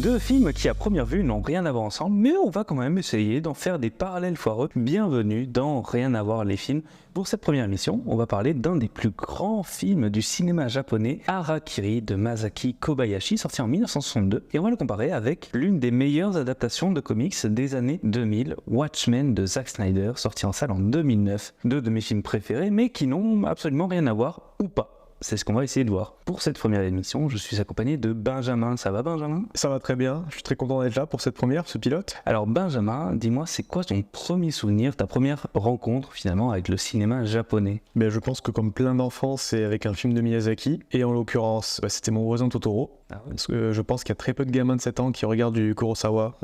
Deux films qui à première vue n'ont rien à voir ensemble, mais on va quand même essayer d'en faire des parallèles foireux. Bienvenue dans Rien à voir les films. Pour cette première émission, on va parler d'un des plus grands films du cinéma japonais, Harakiri de Masaki Kobayashi, sorti en 1962, et on va le comparer avec l'une des meilleures adaptations de comics des années 2000, Watchmen de Zack Snyder, sorti en salle en 2009. Deux de mes films préférés, mais qui n'ont absolument rien à voir, ou pas. C'est ce qu'on va essayer de voir. Pour cette première émission, je suis accompagné de Benjamin. Ça va, Benjamin ? Ça va très bien, je suis très content d'être là pour cette première, ce pilote. Alors Benjamin, dis-moi, c'est quoi ton premier souvenir, ta première rencontre finalement avec le cinéma japonais ? Mais je pense que comme plein d'enfants, c'est avec un film de Miyazaki, et en l'occurrence, c'était Mon voisin Totoro. Ah ouais. Parce que je pense qu'il y a très peu de gamins de 7 ans qui regardent du Kurosawa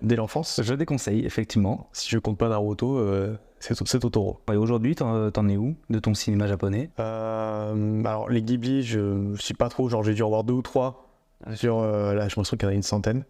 dès l'enfance. Je déconseille, effectivement. Si je compte pas Naruto, c'est Totoro. Et aujourd'hui, t'en es où de ton cinéma japonais ? Alors les Ghibli, je suis pas trop, genre j'ai dû en voir 2 ou 3. Sur, là, je me souviens qu'il y en a une centaine.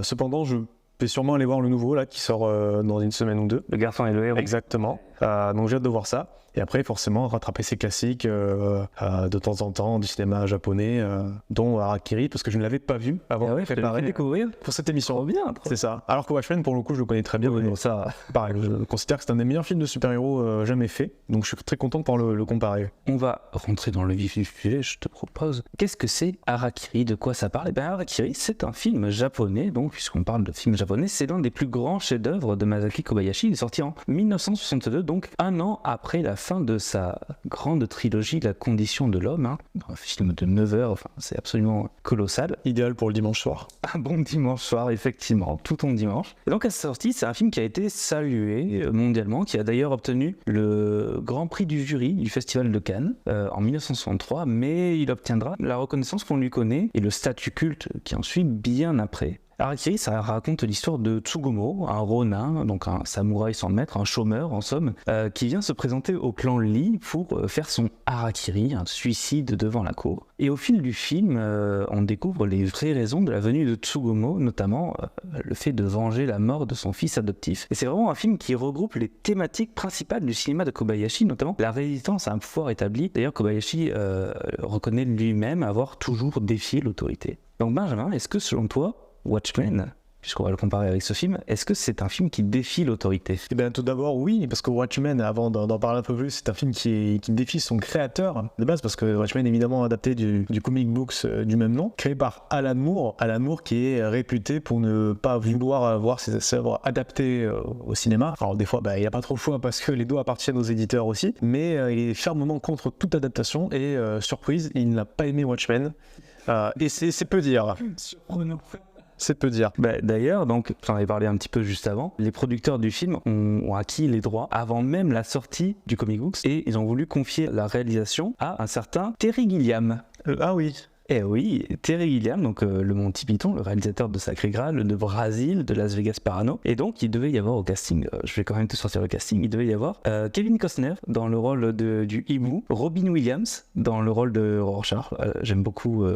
Cependant, je vais sûrement aller voir le nouveau là qui sort dans une semaine ou deux. Le garçon et le héros. Exactement. Donc j'ai hâte de voir ça. Et après, forcément, rattraper ces classiques de temps en temps du cinéma japonais, dont Harakiri, parce que je ne l'avais pas vu avant de préparer découvrir pour cette émission. Trop bien, trop C'est ça. Alors que Watchmen, pour le coup, je le connais très bien. bien. Ça, Pareil, je considère que c'est un des meilleurs films de super-héros jamais fait. Donc je suis très content de pouvoir le comparer. on va rentrer dans le vif du sujet, je te propose. Qu'est-ce que c'est Harakiri ? De quoi ça parle ? Eh bien, Harakiri, c'est un film japonais, donc puisqu'on parle de film japonais, c'est l'un des plus grands chefs-d'œuvre de Masaki Kobayashi. Il est sorti en 1962, donc un an après la fin de sa grande trilogie La condition de l'homme, un film de 9 heures, enfin, c'est absolument colossal. Idéal pour le dimanche soir. Un bon dimanche soir, effectivement, tout ton dimanche. Et donc à sa sortie, c'est un film qui a été salué mondialement, qui a d'ailleurs obtenu le Grand Prix du jury du Festival de Cannes en 1963, mais il obtiendra la reconnaissance qu'on lui connaît et le statut culte qui en suit bien après. Harakiri, ça raconte l'histoire de Tsugumo, un ronin, donc un samouraï sans maître, un chômeur en somme, qui vient se présenter au clan Lee pour faire son harakiri, un suicide devant la cour. Et au fil du film, on découvre les vraies raisons de la venue de Tsugumo, notamment le fait de venger la mort de son fils adoptif. Et c'est vraiment un film qui regroupe les thématiques principales du cinéma de Kobayashi, notamment la résistance à un pouvoir établi. D'ailleurs, Kobayashi reconnaît lui-même avoir toujours défié l'autorité. Donc Benjamin, est-ce que selon toi, Watchmen, puisqu'on va le comparer avec ce film, est-ce que c'est un film qui défie l'autorité ? Eh bien, tout d'abord, oui, parce que Watchmen, avant d'en parler un peu plus, c'est un film qui défie son créateur de base, parce que Watchmen est évidemment adapté du comic books du même nom, créé par Alan Moore. Alan Moore qui est réputé pour ne pas vouloir voir ses œuvres adaptées au cinéma. Alors des fois, il n'y a pas trop le choix parce que les droits appartiennent aux éditeurs aussi, mais il est fermement contre toute adaptation et surprise, il n'a pas aimé Watchmen. Et c'est peu dire. Surprenant. C'est peu dire. D'ailleurs, donc, j'en avais parlé un petit peu juste avant, les producteurs du film ont acquis les droits avant même la sortie du comic books et ils ont voulu confier la réalisation à un certain Terry Gilliam. Ah oui. Eh oui, Terry Gilliam, donc le Monty Python, le réalisateur de Sacré Graal, de Brasil, de Las Vegas Parano. Et donc, il devait y avoir au casting, je vais quand même te sortir le casting, il devait y avoir Kevin Costner dans le rôle du hibou, Robin Williams dans le rôle de Rorschach. J'aime beaucoup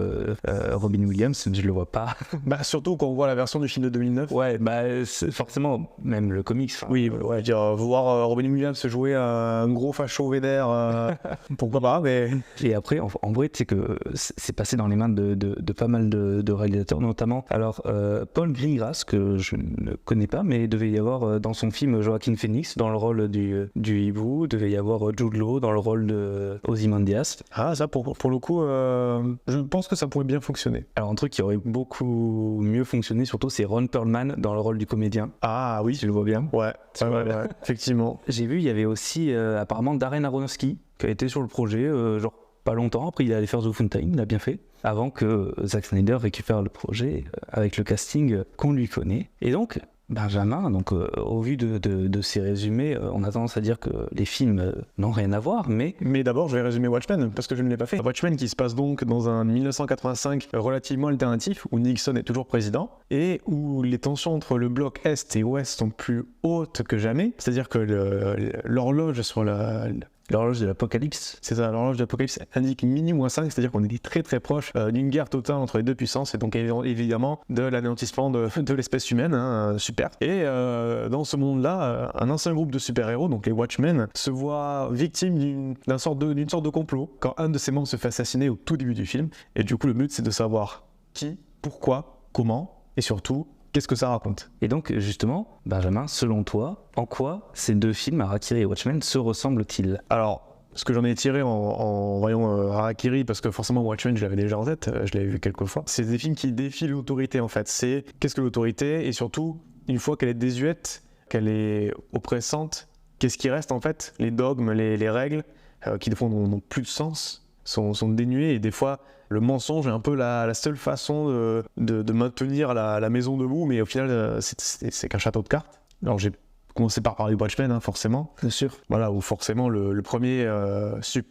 Robin Williams, je le vois pas. Surtout quand on voit la version du film de 2009. Ouais, c'est forcément, même le comics. Oui, ouais, je veux dire, voir Robin Williams jouer un gros facho vénère, pourquoi pas, mais... Et après, en vrai, tu sais que c'est passé dans les mains de pas mal de réalisateurs, notamment alors Paul Greengrass, que je ne connais pas, mais il devait y avoir dans son film Joaquin Phoenix dans le rôle du hibou, il devait y avoir Jude Law dans le rôle de Ozymandias. Ah, ça pour le coup, je pense que ça pourrait bien fonctionner. Alors un truc qui aurait beaucoup mieux fonctionné surtout, c'est Ron Perlman dans le rôle du comédien. Ah oui, tu le vois bien. Ouais, effectivement. J'ai vu, il y avait aussi apparemment Darren Aronofsky qui a été sur le projet, genre pas longtemps, après il est allé faire The Fountain, il a bien fait, avant que Zack Snyder récupère le projet avec le casting qu'on lui connaît. Et donc, Benjamin, donc, au vu de ces résumés, on a tendance à dire que les films n'ont rien à voir, mais... Mais d'abord, je vais résumer Watchmen, parce que je ne l'ai pas fait. Watchmen qui se passe donc dans un 1985 relativement alternatif, où Nixon est toujours président, et où les tensions entre le bloc Est et Ouest sont plus hautes que jamais, c'est-à-dire que l'horloge sur l'horloge de l'apocalypse. C'est ça, l'horloge de l'apocalypse indique -5, c'est-à-dire qu'on est très très proche d'une guerre totale entre les deux puissances et donc évidemment de l'anéantissement de l'espèce humaine, super. Et dans ce monde-là, un ancien groupe de super-héros, donc les Watchmen, se voit victime d'une sorte de complot quand un de ses membres se fait assassiner au tout début du film. Et du coup, le but c'est de savoir qui, pourquoi comment et surtout, qu'est-ce que ça raconte? Et donc, justement, Benjamin, selon toi, en quoi ces deux films, Harakiri et Watchmen, se ressemblent-ils? Alors, ce que j'en ai tiré en voyant Harakiri, parce que forcément Watchmen je l'avais déjà en tête, je l'avais vu quelques fois, c'est des films qui défient l'autorité en fait. C'est qu'est-ce que l'autorité, et surtout, une fois qu'elle est désuète, qu'elle est oppressante, qu'est-ce qui reste en fait? Les dogmes, les règles, qui des fois n'ont plus de sens, sont dénuées, et des fois le mensonge est un peu la seule façon de maintenir la maison debout, mais au final c'est qu'un château de cartes. Alors j'ai commencer par parler de Watchmen, hein, forcément. Bien sûr. Voilà, où forcément le premier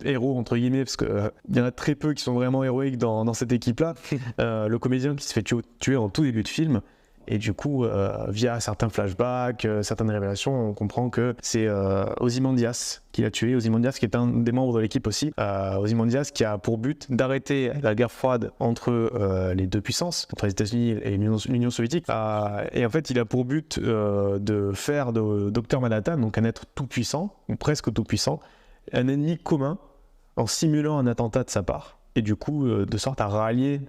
héros, entre guillemets, parce qu'il y en a très peu qui sont vraiment héroïques dans cette équipe-là, le comédien qui se fait tuer en tout début de film. Et du coup, via certains flashbacks, certaines révélations, on comprend que c'est Ozymandias qui l'a tué. Ozymandias qui est un des membres de l'équipe aussi. Ozymandias qui a pour but d'arrêter la guerre froide entre les deux puissances, entre les États-Unis et l'Union soviétique. Et en fait, il a pour but de faire de Dr Manhattan, donc un être tout puissant, ou presque tout puissant, un ennemi commun en simulant un attentat de sa part. Et du coup, de sorte à rallier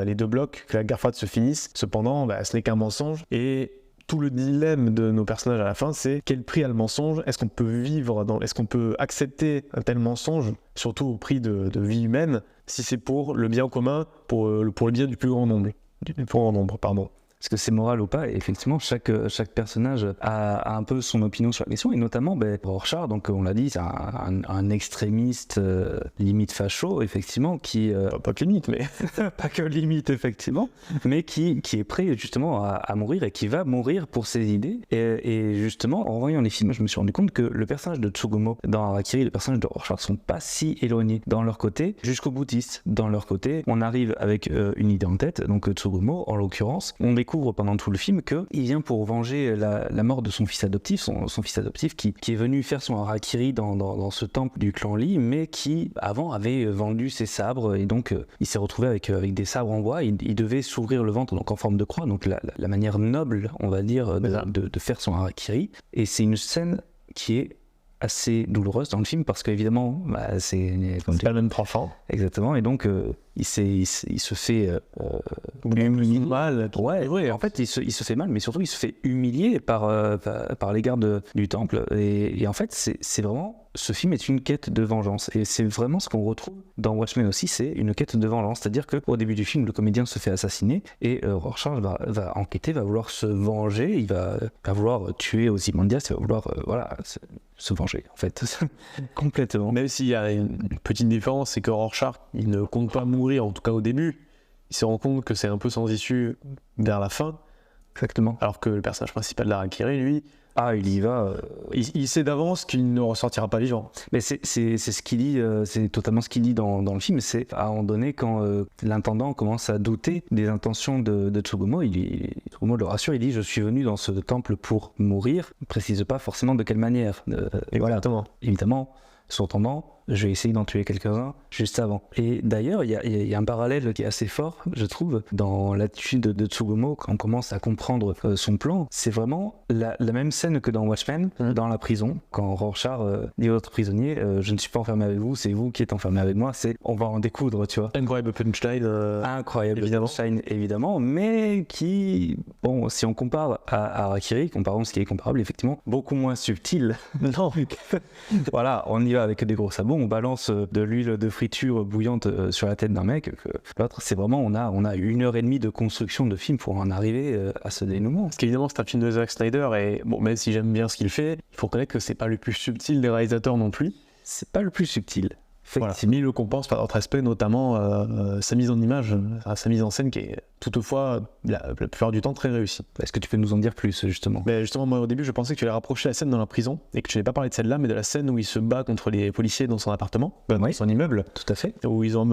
les deux blocs, que la guerre froide se finisse. Cependant, ce n'est qu'un mensonge. Et tout le dilemme de nos personnages à la fin, c'est quel prix a le mensonge? Est-ce qu'on peut est-ce qu'on peut accepter un tel mensonge, surtout au prix de vie humaine, si c'est pour le bien commun, pour le bien du plus grand nombre, pardon. Est-ce que c'est moral ou pas? Et effectivement, chaque personnage a un peu son opinion sur la question, et notamment Rorschach, donc on l'a dit, c'est un extrémiste limite facho, effectivement, qui... Pas que limite, mais... pas que limite, effectivement, mais qui est prêt justement à mourir, et qui va mourir pour ses idées. Et justement, en voyant les films, je me suis rendu compte que le personnage de Tsugumo dans Harakiri et le personnage de Rorschach sont pas si éloignés dans leur côté, jusqu'au boutiste. Dans leur côté, on arrive avec une idée en tête, donc Tsugumo, en l'occurrence, on découvre pendant tout le film qu'il vient pour venger la mort de son fils adoptif, son fils adoptif qui est venu faire son harakiri dans ce temple du clan Lee, mais qui avant avait vendu ses sabres, et donc il s'est retrouvé avec des sabres en bois. Il devait s'ouvrir le ventre donc en forme de croix, donc la manière noble, on va dire, de faire son harakiri. Et c'est une scène qui est assez douloureuse dans le film, parce qu'évidemment c'est pas le même enfant. Exactement, et donc il se fait mal. Ouais, en fait il se fait mal, mais surtout il se fait humilier par les gardes du temple, et en fait c'est vraiment, ce film est une quête de vengeance, et c'est vraiment ce qu'on retrouve dans Watchmen aussi, c'est une quête de vengeance, c'est-à-dire qu'au début du film le comédien se fait assassiner, et Rorschach va enquêter, va vouloir se venger, il va vouloir tuer Ozymandias, il va vouloir se venger en fait complètement. Même s'il y a une petite différence, c'est que Rorschach il ne compte pas mourir, en tout cas au début. Il se rend compte que c'est un peu sans issue vers la fin. Exactement. Alors que le personnage principal de Harakiri, lui, il y va. Il sait d'avance qu'il ne ressortira pas vivant. Mais c'est ce qu'il dit, c'est totalement ce qu'il dit dans le film. C'est à un moment donné, quand l'intendant commence à douter des intentions de Tsugumo, Tsugumo le rassure, il dit: je suis venu dans ce temple pour mourir. Il ne précise pas forcément de quelle manière. Exactement. Voilà. Évidemment, cependant, je vais essayer d'en tuer quelques-uns juste avant. Et d'ailleurs, il y a un parallèle qui est assez fort, je trouve, dans l'attitude de Tsugumo quand on commence à comprendre son plan. C'est vraiment la même scène que dans Watchmen, dans la prison, quand Rorschach dit aux autres prisonniers: je ne suis pas enfermé avec vous, c'est vous qui êtes enfermé avec moi, on va en découdre, tu vois. Incroyable punchline. Incroyable évidemment. punchline, évidemment, mais qui, bon, si on compare à Harakiri, comparons ce qui est comparable, effectivement, beaucoup moins subtil. Non. Voilà, on y va avec des gros sabots, on balance de l'huile de friture bouillante sur la tête d'un mec. L'autre, c'est vraiment, on a 1h30 de construction de film pour en arriver à ce dénouement. Parce qu'évidemment, c'est un film de Zack Snyder, et bon, même si j'aime bien ce qu'il fait, il faut reconnaître que c'est pas le plus subtil des réalisateurs non plus. C'est pas le plus subtil. Voilà. Mais il le compense par d'autres aspects, notamment sa mise en image, sa mise en scène qui est toutefois la plupart du temps très réussie. Est-ce que tu peux nous en dire plus, justement? Justement, moi au début je pensais que tu allais rapprocher la scène dans la prison, et que tu n'avais pas parlé de celle-là, mais de la scène où il se bat contre les policiers dans son appartement, dans son immeuble. Tout à fait. Où ils ont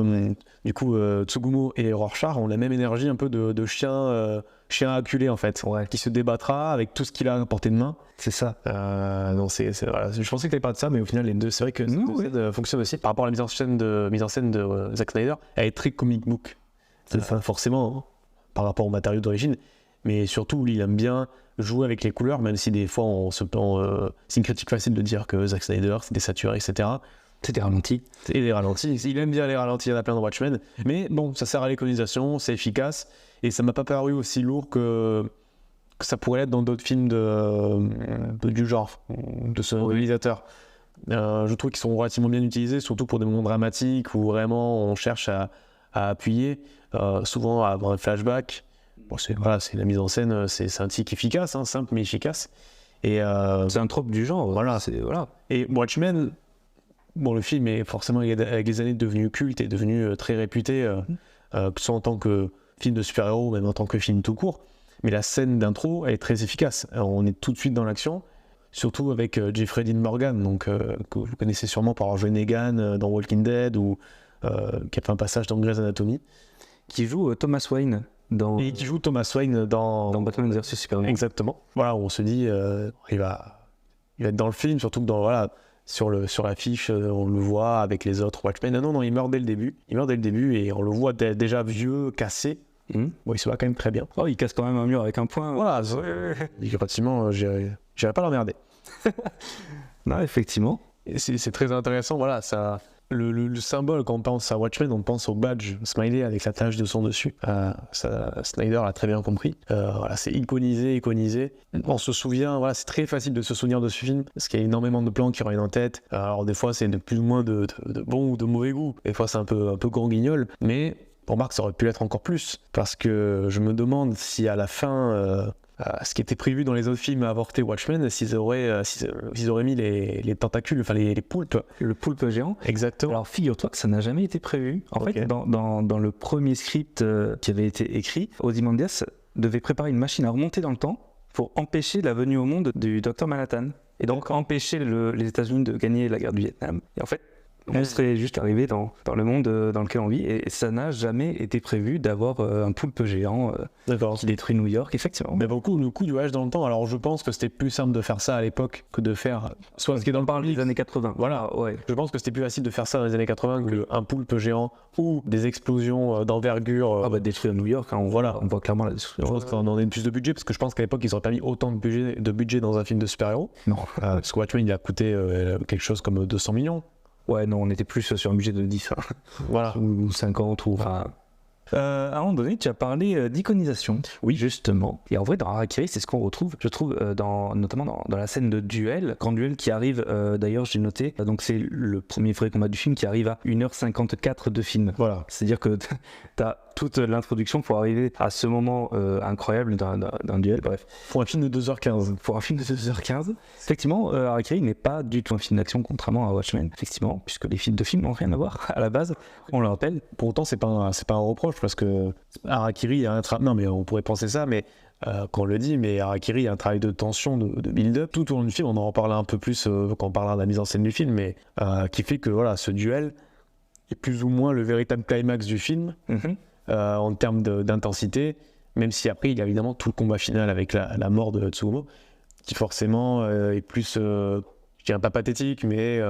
du coup Tsugumo et Rorschach ont la même énergie un peu de chien acculé en fait, qui se débattra avec tout ce qu'il a à portée de main. C'est ça. Non, voilà. Je pensais que tu allais parler de ça, mais au final les deux, c'est vrai que ça fonctionne aussi. Par rapport à la mise en scène de Zack Snyder, elle est très comic book. Forcément, hein, par rapport au matériau d'origine, mais surtout il aime bien jouer avec les couleurs, même si des fois c'est une critique facile de dire que Zack Snyder c'est désaturé, etc. C'est des ralentis. Et les ralentis, il aime bien les ralentis, il y en a plein dans Watchmen, mais bon, ça sert à l'iconisation, c'est efficace. Et ça m'a pas paru aussi lourd que ça pourrait l'être dans d'autres films du genre, de ce réalisateur. Je trouve qu'ils sont relativement bien utilisés, surtout pour des moments dramatiques où vraiment on cherche à appuyer, souvent à avoir un flashback. Bon, c'est la mise en scène, c'est un tic efficace, hein, simple mais efficace. Et c'est un trope du genre. Voilà. Et Watchmen, bon, le film est forcément avec les années devenu culte et devenu très réputé, que ce soit en tant que film de super-héros ou même en tant que film tout court. Mais la scène d'intro, elle est très efficace. Alors, on est tout de suite dans l'action, surtout avec Jeffrey Dean Morgan, donc, que vous connaissez sûrement par avoir joué Negan dans Walking Dead ou qui a fait un passage dans Grey's Anatomy. Qui joue Thomas Wayne. Et qui joue Thomas Wayne dans Batman vs Superman. Exactement. Voilà, on se dit, il va être dans le film, surtout que sur l'affiche, on le voit avec les autres Watchmen. Non, il meurt dès le début. Et on le voit déjà vieux, cassé. Bon, il se voit quand même très bien. Oh, il casse quand même un mur avec un poing. Voilà, pratiquement, j'irais pas l'emmerder. Non, effectivement. Et c'est très intéressant, voilà, ça... Le symbole, quand on pense à Watchmen, on pense au badge smiley avec la tache de sang dessus. Snyder l'a très bien compris. Voilà, c'est iconisé. On se souvient, voilà, c'est très facile de se souvenir de ce film parce qu'il y a énormément de plans qui reviennent en tête. Alors des fois, c'est de plus ou moins de bon ou de mauvais goût. Des fois, c'est un peu grand guignol, mais pour Marc, ça aurait pu l'être encore plus parce que je me demande si à la fin. Ce qui était prévu dans les autres films à avorter Watchmen, s'ils auraient mis les tentacules, enfin les poulpes. Le poulpe géant. Exactement. Alors figure-toi que ça n'a jamais été prévu. En fait, dans le premier script qui avait été écrit, Ozymandias devait préparer une machine à remonter dans le temps pour empêcher la venue au monde du Dr Manhattan. Et donc empêcher les États-Unis de gagner la guerre du Vietnam. Et en fait, on serait juste arrivé dans le monde dans lequel on vit et ça n'a jamais été prévu d'avoir un poulpe géant qui détruit New York, effectivement. Mais beaucoup, le coup du voyage dans le temps, alors je pense que c'était plus simple de faire ça à l'époque que de faire soit ce qui est dans le parler des années 80. Voilà, ouais. Je pense que c'était plus facile de faire ça dans les années 80 qu'un poulpe géant ou des explosions d'envergure. Détruire New York, hein, on voit clairement la destruction. Je pense qu'on en a plus de budget parce que je pense qu'à l'époque ils auraient pas mis autant de budget dans un film de super-héros. Non. Parce que Watchmen il a coûté quelque chose comme 200 millions. Ouais, non, on était plus sur un budget de 10, hein. Voilà. Ou 50, ou... Enfin... à un moment donné, tu as parlé d'iconisation. Oui. Justement. Et en vrai, dans Harakiri, c'est ce qu'on retrouve, je trouve, notamment dans la scène de duel. Grand duel qui arrive, d'ailleurs, j'ai noté, donc c'est le premier vrai combat du film qui arrive à 1h54 de film. Voilà. C'est-à-dire que tu as toute l'introduction pour arriver à ce moment incroyable d'un duel. Bref. Pour un film de 2h15. Pour un film de 2h15. Effectivement, Harakiri n'est pas du tout un film d'action, contrairement à Watchmen, effectivement, puisque les films de films n'ont rien à voir à la base, on le rappelle. Pour autant, c'est pas un reproche, parce que Harakiri, il y a non, mais on pourrait penser ça, mais quand on le dit, mais Harakiri, il y a un travail de tension, de build-up. Tout au long du film, on en reparlera un peu plus quand on parlera de la mise en scène du film, mais qui fait que voilà, ce duel est plus ou moins le véritable climax du film. En termes d'intensité, même si après il y a évidemment tout le combat final avec la mort de Tsugumo, qui forcément est plus, je dirais pas pathétique, mais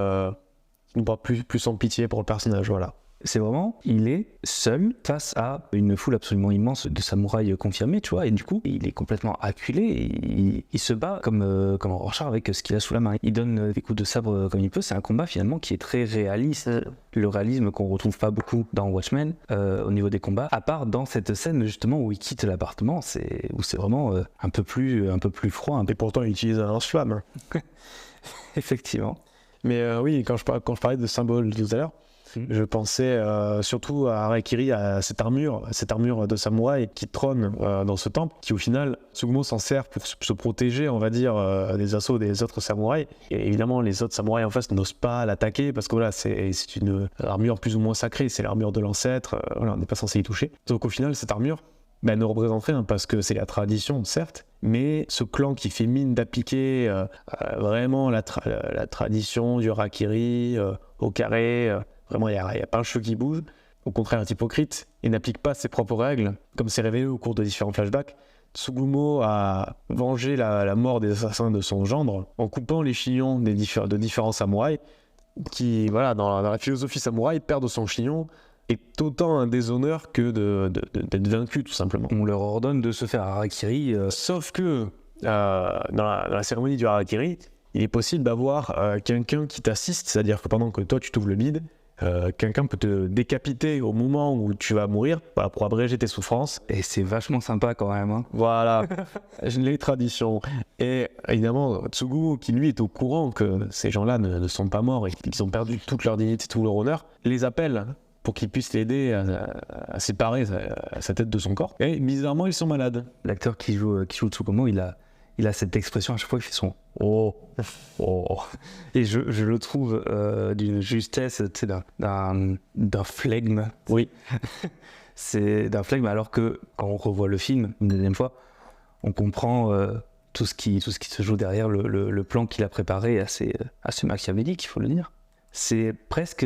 nous parle plus en pitié pour le personnage, voilà. C'est vraiment, il est seul face à une foule absolument immense de samouraïs confirmés, tu vois, et du coup, il est complètement acculé, et il se bat comme en Rorschach avec ce qu'il a sous la main. Il donne des coups de sabre comme il peut, c'est un combat finalement qui est très réaliste, le réalisme qu'on retrouve pas beaucoup dans Watchmen au niveau des combats, à part dans cette scène justement où il quitte l'appartement, où c'est vraiment un peu plus froid. Et pourtant, il utilise un lance-flamme. Effectivement. Mais oui, quand je parlais de symbole tout à l'heure, je pensais surtout à Harakiri, à cette armure de samouraï qui trône dans ce temple, qui au final, Tsugumo s'en sert pour se protéger, on va dire, des assauts des autres samouraïs. Et évidemment, les autres samouraïs en face n'osent pas l'attaquer parce que voilà, c'est une armure plus ou moins sacrée, c'est l'armure de l'ancêtre, voilà, on n'est pas censé y toucher. Donc au final, cette armure, elle ne représente rien parce que c'est la tradition, certes, mais ce clan qui fait mine d'appliquer vraiment la tradition du Harakiri au carré, vraiment il n'y a pas un cheveu qui bouge, au contraire est hypocrite et n'applique pas ses propres règles, comme c'est révélé au cours de différents flashbacks. Tsugumo a vengé la mort des assassins de son gendre en coupant les chignon de différents samouraïs qui, voilà, dans la philosophie samouraï, perdre son chignon est autant un déshonneur que d'être vaincu, tout simplement. On leur ordonne de se faire harakiri. Sauf que dans la cérémonie du harakiri, il est possible d'avoir quelqu'un qui t'assiste, c'est-à-dire que pendant que toi tu t'ouvres le bide, quelqu'un peut te décapiter au moment où tu vas mourir, voilà, pour abréger tes souffrances. Et c'est vachement sympa quand même. Hein. Voilà, les traditions. Et évidemment, Tsugu, qui lui est au courant que ces gens-là ne sont pas morts et qu'ils ont perdu toute leur dignité, tout leur honneur, les appelle pour qu'ils puissent l'aider à séparer sa tête de son corps. Et bizarrement, ils sont malades. L'acteur qui joue Tsukumo, il a cette expression à chaque fois, il fait son oh, oh. Et je le trouve d'une justesse, tu sais, d'un flegme. Oui. C'est d'un flegme, alors que quand on revoit le film une deuxième fois, on comprend tout ce qui se joue derrière le plan qu'il a préparé, assez machiavélique, il faut le dire. C'est presque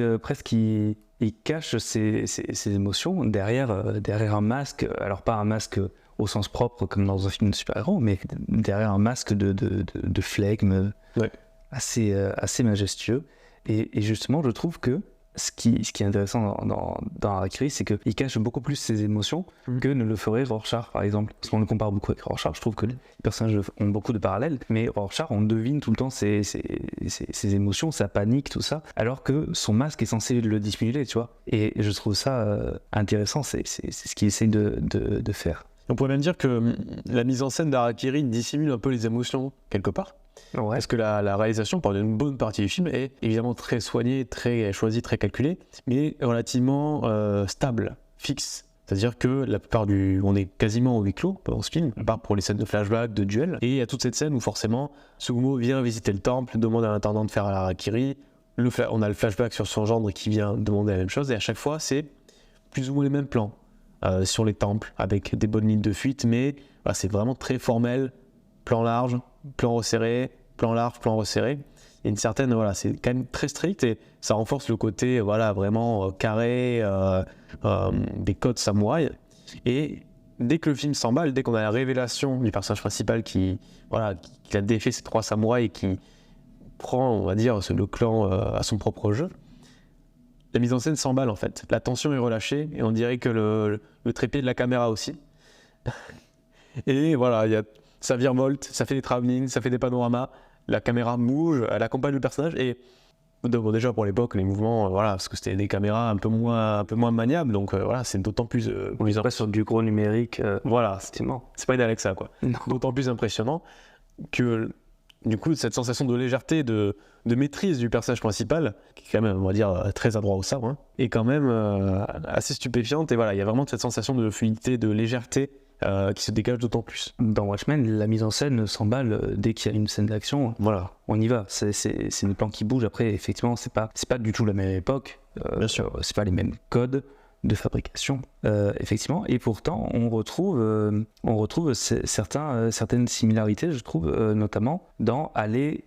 il cache ses émotions derrière un masque, alors pas un masque au sens propre comme dans un film de super-héros, mais derrière un masque de flegme ouais. assez majestueux. Et justement, je trouve que ce qui est intéressant dans Harakiri, c'est qu'il cache beaucoup plus ses émotions que ne le ferait Rorschach, par exemple. Parce qu'on le compare beaucoup avec Rorschach, je trouve que les personnages ont beaucoup de parallèles, mais Rorschach, on devine tout le temps ses émotions, sa panique, tout ça, alors que son masque est censé le dissimuler, tu vois. Et je trouve ça intéressant, c'est ce qu'il essaye de faire. On pourrait même dire que la mise en scène d'Harakiri dissimule un peu les émotions, quelque part. Ouais. Parce que la réalisation, pendant une bonne partie du film, est évidemment très soignée, très choisie, très calculée, mais relativement stable, fixe. C'est-à-dire que la plupart on est quasiment au huis clos pendant ce film, à part pour les scènes de flashback, de duel. Et il y a toute cette scène où forcément, Tsugumo vient visiter le temple, demande à l'intendant de faire Harakiri. On a le flashback sur son gendre qui vient demander la même chose, et à chaque fois, c'est plus ou moins les mêmes plans sur les temples, avec des bonnes lignes de fuite, mais voilà, c'est vraiment très formel, plan large, plan resserré, plan large, plan resserré. Il y a une certaine, voilà, c'est quand même très strict et ça renforce le côté, voilà, vraiment carré, des codes samouraï. Et dès que le film s'emballe, dès qu'on a la révélation du personnage principal qui a défait ces 3 samouraïs et qui prend, on va dire, le clan à son propre jeu, la mise en scène s'emballe en fait. La tension est relâchée et on dirait que le trépied de la caméra aussi. Et voilà, ça virevolte, ça fait des travelling, ça fait des panoramas, la caméra bouge, elle accompagne le personnage et bon, déjà pour l'époque les mouvements, voilà, parce que c'était des caméras un peu moins maniables, donc voilà, c'est d'autant plus on les aurait sur du gros numérique. Voilà, c'est pas une Alexa quoi. Non. D'autant plus impressionnant que du coup cette sensation de légèreté, de maîtrise du personnage principal, qui est quand même, on va dire, très adroit au sabre, est quand même assez stupéfiante. Et voilà, il y a vraiment cette sensation de fluidité, de légèreté qui se dégage d'autant plus. Dans Watchmen, la mise en scène s'emballe dès qu'il y a une scène d'action. Voilà, on y va. C'est des plans qui bougent. Après, effectivement, c'est pas du tout la même époque. Bien sûr. C'est pas les mêmes codes de fabrication, effectivement. Et pourtant, on retrouve certaines similarités, je trouve, notamment dans aller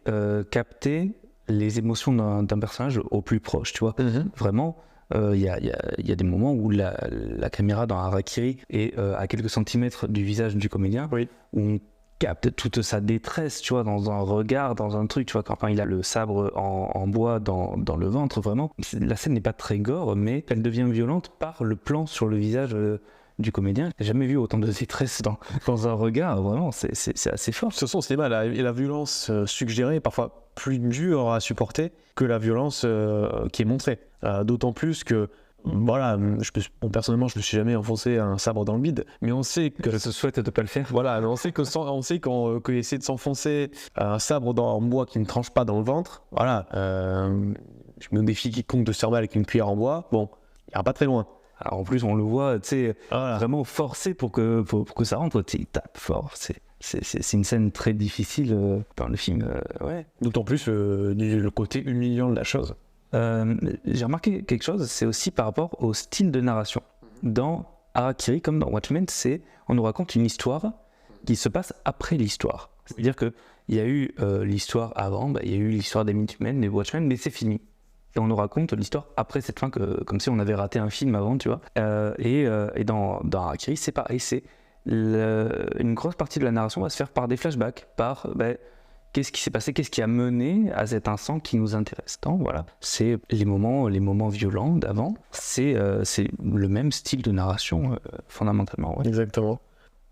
capter les émotions d'un personnage au plus proche, tu vois. Vraiment. Il y a des moments où la caméra dans Harakiri est à quelques centimètres du visage du comédien, oui. Où on capte toute sa détresse, tu vois, dans un regard, dans un truc, tu vois, quand il a le sabre en bois dans le ventre, vraiment. La scène n'est pas très gore, mais elle devient violente par le plan sur le visage du comédien. J'ai jamais vu autant de détresse dans un regard, vraiment, c'est assez fort. De toute façon, c'est mal, la violence suggérée est parfois plus dure à supporter que la violence qui est montrée. D'autant plus que, voilà, personnellement, je me suis jamais enfoncé un sabre dans le bide, mais on sait que... Je te souhaite de pas le faire. Voilà, mais on sait qu'essayer de s'enfoncer un sabre en bois qui ne tranche pas dans le ventre, voilà, je me défie quiconque de se faire mal avec une cuillère en bois, bon, il ira pas très loin. Alors, en plus, on le voit, tu sais, voilà. Vraiment forcé pour que ça rentre, tu sais, il tape fort, c'est une scène très difficile dans le film, ouais. D'autant plus le côté humiliant de la chose. J'ai remarqué quelque chose, c'est aussi par rapport au style de narration. Dans Harakiri, comme dans Watchmen, on nous raconte une histoire qui se passe après l'histoire. C'est-à-dire qu'il y a eu l'histoire avant, il y a eu l'histoire des Minutemen, des Watchmen, mais c'est fini. Et on nous raconte l'histoire après cette fin, comme si on avait raté un film avant, tu vois. Et dans Harakiri, c'est pareil, une grosse partie de la narration va se faire par des flashbacks, par... qu'est-ce qui s'est passé, qu'est-ce qui a mené à cet instant qui nous intéresse tant, voilà. C'est les moments violents d'avant, c'est le même style de narration fondamentalement. Ouais. Exactement.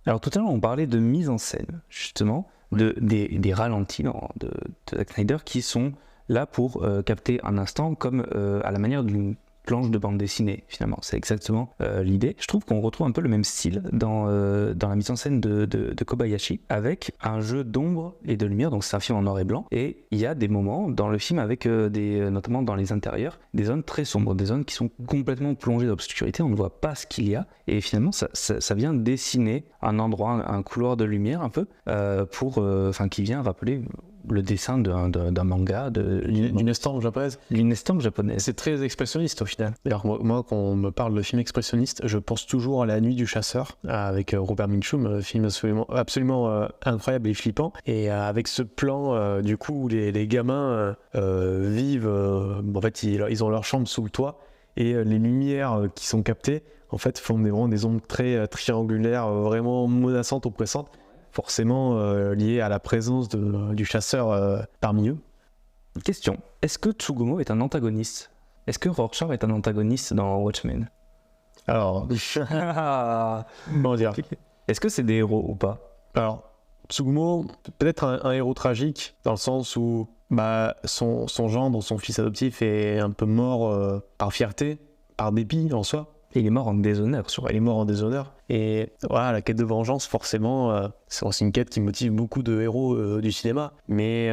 Alors tout à l'heure on parlait de mise en scène, justement, des ralentis de Zack Snyder qui sont là pour capter un instant comme à la manière d'une planche de bande dessinée, finalement. C'est exactement l'idée. Je trouve qu'on retrouve un peu le même style dans la mise en scène de Kobayashi, avec un jeu d'ombre et de lumière. Donc c'est un film en noir et blanc, et il y a des moments dans le film avec notamment dans les intérieurs, des zones très sombres, des zones qui sont complètement plongées dans l'obscurité, on ne voit pas ce qu'il y a, et finalement ça vient dessiner un endroit, un couloir de lumière un peu, qui vient rappeler le dessin d'un manga, d'une estampe japonaise. D'une estampe japonaise. C'est très expressionniste au final. D'ailleurs, moi, quand on me parle de film expressionniste, je pense toujours à La Nuit du Chasseur, avec Robert Mitchum, film absolument incroyable et flippant. Et avec ce plan, du coup, où les gamins vivent, en fait, ils ont leur chambre sous le toit, et les lumières qui sont captées, en fait, font vraiment des ombres très triangulaires, vraiment menaçantes, oppressantes, forcément liées à la présence du chasseur parmi eux. Question, est-ce que Tsugumo est un antagoniste ? Est-ce que Rorschach est un antagoniste dans Watchmen ? Alors, comment dire ? Est-ce que c'est des héros ou pas ? Alors, Tsugumo, peut-être un héros tragique, dans le sens où son gendre, son fils adoptif, est un peu mort par fierté, par dépit en soi. Et il est mort en déshonneur, il est mort en déshonneur. Et voilà, la quête de vengeance, forcément, c'est aussi une quête qui motive beaucoup de héros du cinéma. Mais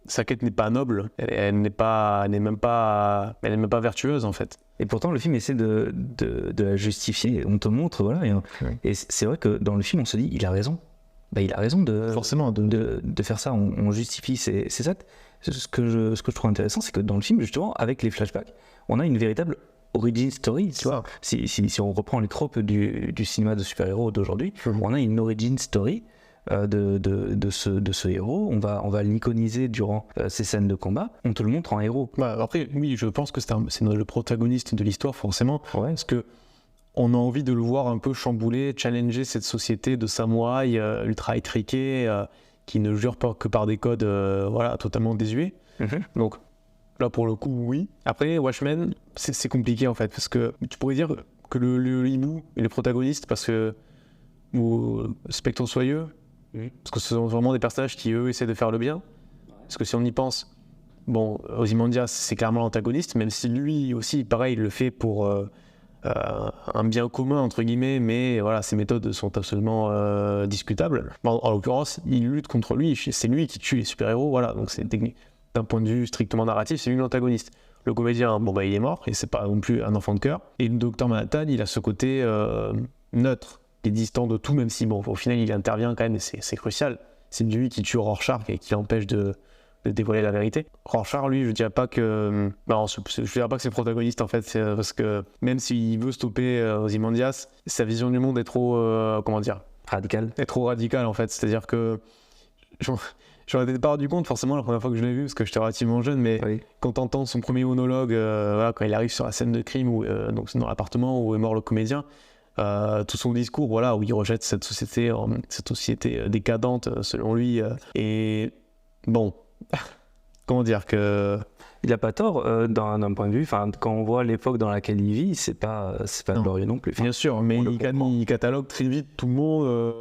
sa quête n'est pas noble, elle n'est même pas vertueuse en fait. Et pourtant, le film essaie de la justifier. On te montre, voilà. Et c'est vrai que dans le film, on se dit, il a raison. Il a raison de faire ça. On justifie ses actes. Ce que je trouve intéressant, c'est que dans le film, justement, avec les flashbacks, on a une véritable origin story, tu vois. Si on reprend les tropes du cinéma de super-héros d'aujourd'hui, on a une origin story de ce héros. On va l'iconiser durant ces scènes de combat. On te le montre en héros. Après, oui, je pense que c'est le protagoniste de l'histoire, forcément. Ouais. Parce que on a envie de le voir un peu chambouler, challenger cette société de samouraïs ultra étriqués, qui ne jurent pas que par des codes totalement désuets. Donc, là, pour le coup, oui. Après, Watchmen, c'est compliqué, en fait, parce que tu pourrais dire que le hibou est le protagoniste, ou Spectre Soyeux, parce que ce sont vraiment des personnages qui, eux, essaient de faire le bien. Parce que si on y pense, Ozymandias, c'est clairement l'antagoniste, même si lui aussi, pareil, il le fait pour un bien commun, entre guillemets, mais voilà, ses méthodes sont absolument discutables. En l'occurrence, il lutte contre lui, c'est lui qui tue les super-héros, voilà, donc c'est technique. D'un point de vue strictement narratif, c'est lui l'antagoniste. Le comédien, il est mort, et c'est pas non plus un enfant de cœur. Et le docteur Manhattan, il a ce côté neutre, qui est distant de tout, même si, au final, il intervient quand même, et c'est crucial. C'est lui qui tue Rorschach et qui l'empêche de dévoiler la vérité. Rorschach, lui, je dirais pas que c'est le protagoniste, en fait, parce que même s'il veut stopper Ozymandias, sa vision du monde est trop, radical. Est trop radicale, en fait. C'est-à-dire que j'en étais pas rendu compte forcément la première fois que je l'ai vu, parce que j'étais relativement jeune, mais quand t'entends son premier monologue, quand il arrive sur la scène de crime, donc c'est dans l'appartement où est mort le comédien, tout son discours, où il rejette cette société décadente selon lui, et comment dire que... Il n'a pas tort d'un point de vue, quand on voit l'époque dans laquelle il vit, c'est pas glorieux non plus. Bien sûr, mais il catalogue très vite tout le monde,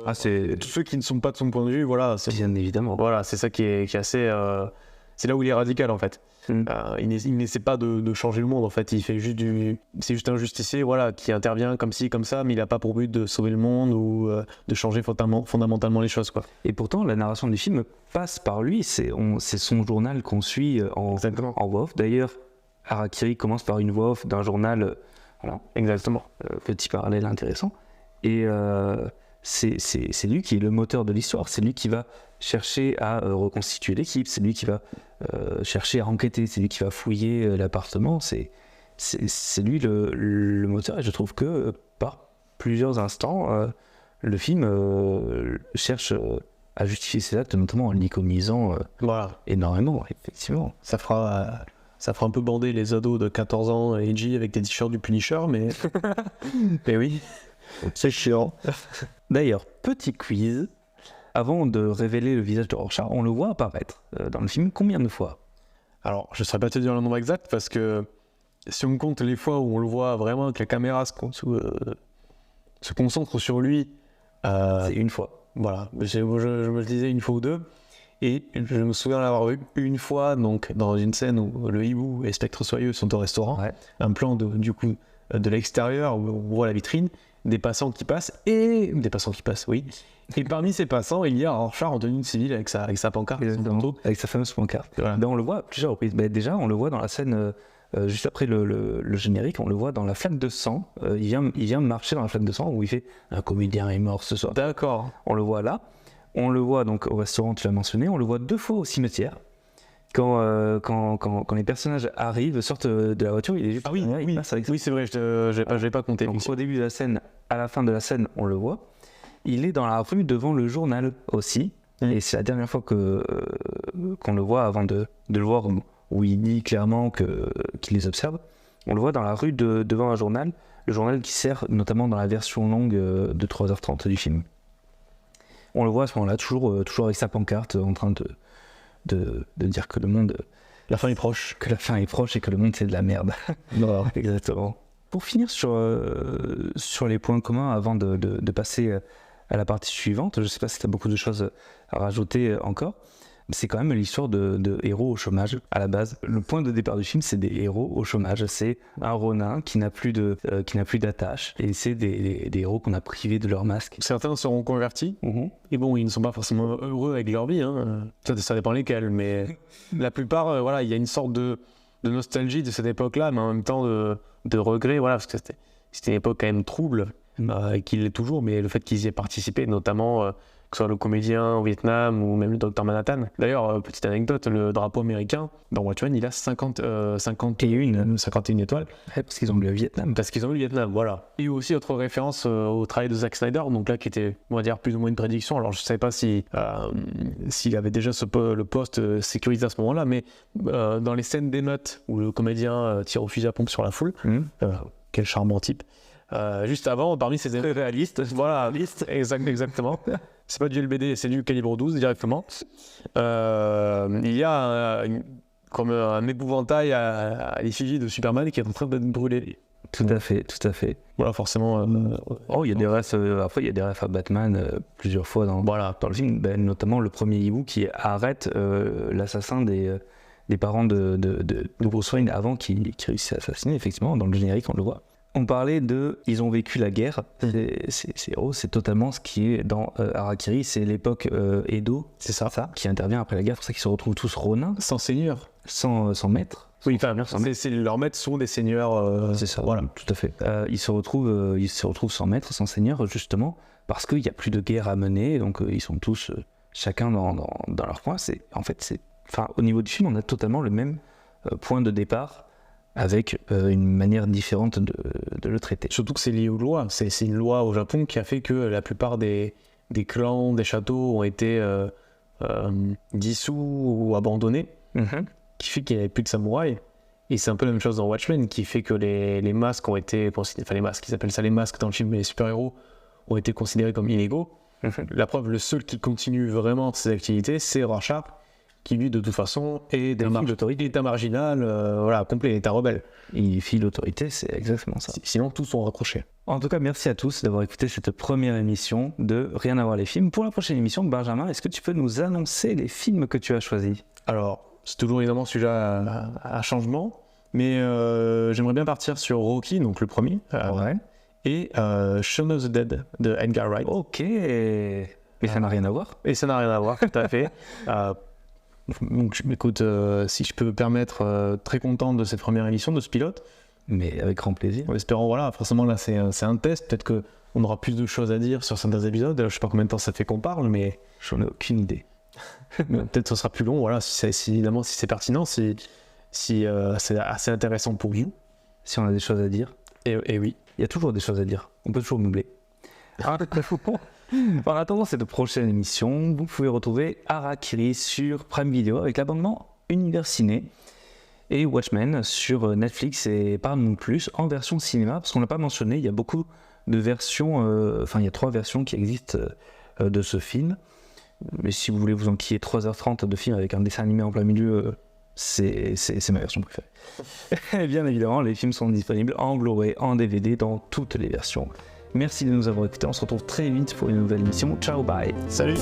tous ceux qui ne sont pas de son point de vue, bien évidemment. Voilà, c'est ça qui est assez... c'est là où il est radical, en fait. Il n'essaie pas de changer le monde, en fait. C'est juste un justicier, qui intervient comme ci, comme ça, mais il n'a pas pour but de sauver le monde ou de changer fondamentalement les choses, quoi. Et pourtant, la narration du film passe par lui. C'est son journal qu'on suit en voix off. D'ailleurs, Harakiri commence par une voix off d'un journal. Voilà. Exactement. Petit parallèle intéressant. Et c'est lui qui est le moteur de l'histoire. C'est lui qui va chercher à reconstituer l'équipe. C'est lui qui va chercher à enquêter. C'est lui qui va fouiller l'appartement. C'est lui le moteur. Et je trouve que par plusieurs instants, le film cherche à justifier ses actes, notamment en l'iconisant énormément, effectivement. Ça fera un peu bander les ados de 14 ans edgy avec des t-shirts du Punisher, mais... mais oui, c'est chiant. D'ailleurs, petit quiz. Avant de révéler le visage de Rorschach, on le voit apparaître dans le film combien de fois ? Alors, je ne saurais pas te dire le nombre exact, parce que si on compte les fois où on le voit vraiment, que la caméra se concentre sur lui... c'est une fois. Voilà, je me le disais une fois ou deux. Et je me souviens l'avoir vu une fois, donc dans une scène où le hibou et Spectre Soyeux sont au restaurant, un plan de l'extérieur où on voit la vitrine, des passants qui passent, et parmi ces passants, il y a Rorschach en tenue civile avec sa pancarte, avec sa fameuse pancarte. Voilà. Ben, on le voit à plusieurs reprises. Ben, déjà, on le voit dans la scène juste après le générique, on le voit dans la flaque de sang. Il vient marcher dans la flaque de sang où il fait un comédien est mort ce soir. D'accord. On le voit là. On le voit donc au restaurant, tu l'as mentionné. On le voit 2 fois au cimetière. Quand les personnages sortent de la voiture, il est juste il passe avec ça. Oui, c'est vrai, j'avais pas compté. Donc, au début de la scène, à la fin de la scène, on le voit. Il est dans la rue devant le journal aussi. Et c'est la dernière fois qu'on le voit avant de le voir où il dit clairement qu'il les observe. On le voit dans la rue devant un journal, le journal qui sert notamment dans la version longue de 3h30 du film. On le voit à ce moment-là, toujours avec sa pancarte, en train de dire que le monde... La fin est proche. Que la fin est proche et que le monde c'est de la merde. Non. Exactement. Pour finir sur les points communs, avant de passer à la partie suivante, je ne sais pas si tu as beaucoup de choses à rajouter encore, c'est quand même l'histoire de héros au chômage à la base. Le point de départ du film, c'est des héros au chômage. C'est un Ronin qui n'a plus d'attache, et c'est des héros qu'on a privés de leur masque. Certains seront convertis, et bon, ils ne sont pas forcément heureux avec leur vie, hein. Ça dépend lesquels, mais la plupart, il y a une sorte de nostalgie de cette époque-là, mais en même temps de regret, parce que c'était une époque quand même trouble, qu'il l'est toujours, mais le fait qu'ils y aient participé, notamment... que ce soit le comédien au Vietnam ou même le Dr Manhattan. D'ailleurs, petite anecdote, le drapeau américain, dans Watchmen, il a 51 étoiles. Ouais, parce qu'ils ont eu le Vietnam. Parce qu'ils ont eu le Vietnam, voilà. Et aussi, autre référence au travail de Zack Snyder, donc là, qui était, on va dire, plus ou moins une prédiction. Alors, je ne savais pas s'il avait déjà le poste sécurisé à ce moment-là, mais dans les scènes d'émeute où le comédien tire au fusil à pompe sur la foule, quel charmant type. Juste avant, parmi ces très réaliste, exactement. C'est pas du LBD, c'est du calibre 12 directement. Il y a comme un épouvantail à l'effigie de Superman qui est en train d'être brûlé. Tout à fait. Voilà, forcément. Il y a des refs. Après, il y a des refs à Batman plusieurs fois dans le film, notamment le premier hibou qui arrête l'assassin des parents de Bruce Wayne avant qu'il réussisse à assassiner. Effectivement, dans le générique, on le voit. On parlait ils ont vécu la guerre. Ces héros, c'est totalement ce qui est dans Harakiri. C'est l'époque Edo, c'est ça, qui intervient après la guerre. C'est pour ça qu'ils se retrouvent tous Ronin, sans seigneur, sans maître. Oui, leurs maîtres sont des seigneurs. C'est ça, voilà, tout à fait. Ils se retrouvent sans maître, sans seigneur, justement parce qu'il n'y a plus de guerre à mener. Donc ils sont tous chacun dans leur coin. Au niveau du film, on a totalement le même point de départ, avec une manière différente de le traiter. Surtout que c'est lié aux lois. C'est une loi au Japon qui a fait que la plupart des clans, des châteaux ont été dissous ou abandonnés, qui fait qu'il n'y avait plus de samouraïs. Et c'est un peu la même chose dans Watchmen, qui fait que les masques ont été considérés, enfin les masques, ils appellent ça les masques dans le film, mais les super-héros ont été considérés comme illégaux. La preuve, le seul qui continue vraiment ses activités, c'est Rorschach, qui lui de toute façon est un marginal, complet, est un rebelle. Il file l'autorité, c'est exactement ça. Sinon tous sont reprochés. En tout cas, merci à tous d'avoir écouté cette première émission de Rien à voir les films. Pour la prochaine émission, Benjamin, est-ce que tu peux nous annoncer les films que tu as choisis ? Alors, c'est toujours évidemment sujet à changement, mais j'aimerais bien partir sur Rocky, donc le premier, et Shaun of the Dead de Edgar Wright. Ok, mais ça n'a rien à voir. Et ça n'a rien à voir, tout à fait. Donc, écoute, si je peux me permettre, très content de cette première émission, de ce pilote. Mais avec grand plaisir. En espérant, forcément là c'est un test, peut-être qu'on aura plus de choses à dire sur certains épisodes. Je sais pas combien de temps ça fait qu'on parle, mais j'en ai aucune idée. Peut-être ce sera plus long, évidemment si c'est pertinent, si c'est assez intéressant pour vous. Si on a des choses à dire. Et oui. Il y a toujours des choses à dire, on peut toujours meubler. En attendant cette prochaine émission, vous pouvez retrouver Harakiri sur Prime Video avec l'abonnement Univers Ciné et Watchmen sur Netflix et Paramount Plus en version cinéma, parce qu'on l'a pas mentionné, il y a beaucoup de versions, il y a 3 versions qui existent de ce film. Mais si vous voulez vous enquiller 3h30 de film avec un dessin animé en plein milieu, c'est ma version préférée. Et bien évidemment, les films sont disponibles en Blu-ray, en DVD, dans toutes les versions. Merci de nous avoir écoutés, on se retrouve très vite pour une nouvelle émission. Ciao, bye. Salut.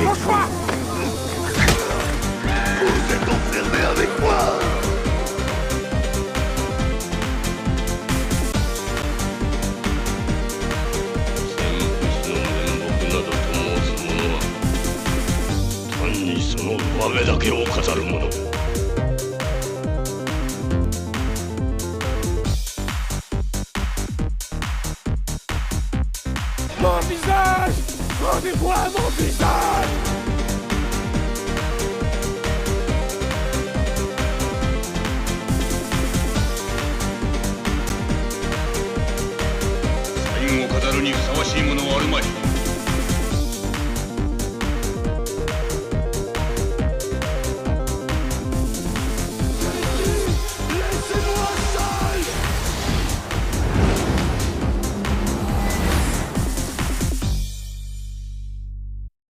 Approche-toi. Vous êtes enfermés avec moi. Mon visage! Rendez-moi mon visage!